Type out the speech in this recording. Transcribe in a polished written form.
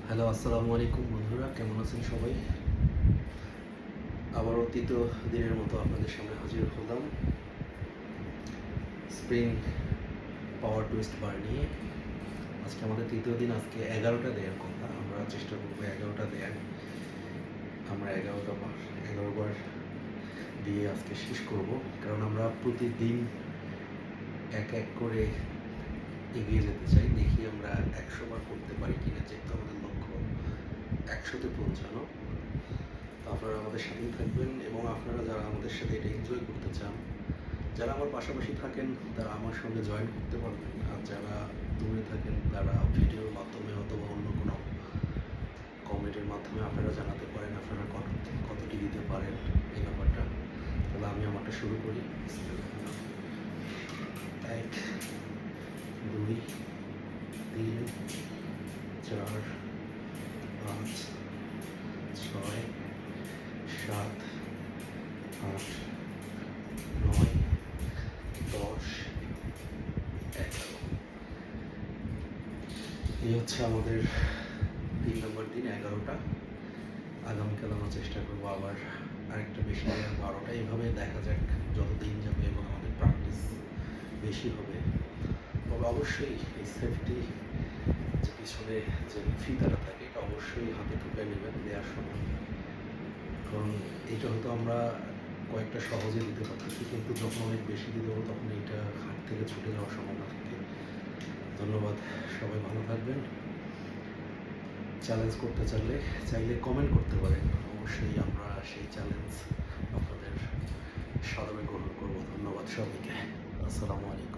Hello, আসসালামু আলাইকুম বন্ধুরা, কেমন আছেন সবাই? আবারও তৃতীয় দিনের মতো আপনাদের সামনে হাজির হলাম স্প্রিং পাওয়ার টুইস্ট বার নিয়ে। আজকে আমাদের তৃতীয় দিন, আজকে 11টা দেওয়ার কথা। আমরা চেষ্টা করবো 11টা দেওয়ার। আমরা 11বার দিয়ে আজকে শেষ করব, কারণ আমরা প্রতিদিন এক এক করে এগিয়ে যেতে চাই। দেখি আমরা 100বার করতে পারি কিনা, যেহেতু আমাদের লক্ষ্য 100তে পৌঁছানো। তো আপনারা আমাদের সাথেই থাকবেন, এবং আপনারা যারা আমাদের সাথে এটা এনজয় করতে চান, যারা আমার পাশাপাশি থাকেন তারা আমার সঙ্গে জয়েন করতে পারবেন, আর যারা দূরে থাকেন তারা ভিডিওর মাধ্যমে অথবা অন্য কোনো কমেন্টের মাধ্যমে আপনারা জানাতে পারেন আপনারা কতটি দিতে পারেন এই ব্যাপারটা। তাহলে আমি আমারটা শুরু করি। 1, 2, 3, 4, 5, 6, 7, 8, 9, 10, 11। এই হচ্ছে আমাদের 3 নম্বর দিন, 11টা। আগামীকাল আমরা চেষ্টা করবো আবার আরেকটা বেশি, 12টা। এইভাবে দেখা যাক যত দিন যাবে এবং আমাদের প্র্যাকটিস বেশি হবে। তবে অবশ্যই এই সেফটি যে পিছনে যে ফিতাটা থাকে, এটা অবশ্যই হাতে তুলে নেবেন দেওয়ার সময়, কারণ এইটা হয়তো আমরা কয়েকটা সহজে দিতে পারতেছি, কিন্তু যখন অনেক বেশি দিতে হবে তখন এইটা হাত থেকে ছুটে যাওয়ার সম্ভাবনা থাকে। ধন্যবাদ, সবাই ভালো থাকবেন। চ্যালেঞ্জ করতে চাইলে কমেন্ট করতে পারেন, অবশ্যই আমরা সেই চ্যালেঞ্জ আপনাদের সাদরে গ্রহণ করব। ধন্যবাদ সবাইকে, আসসালামু আলাইকুম।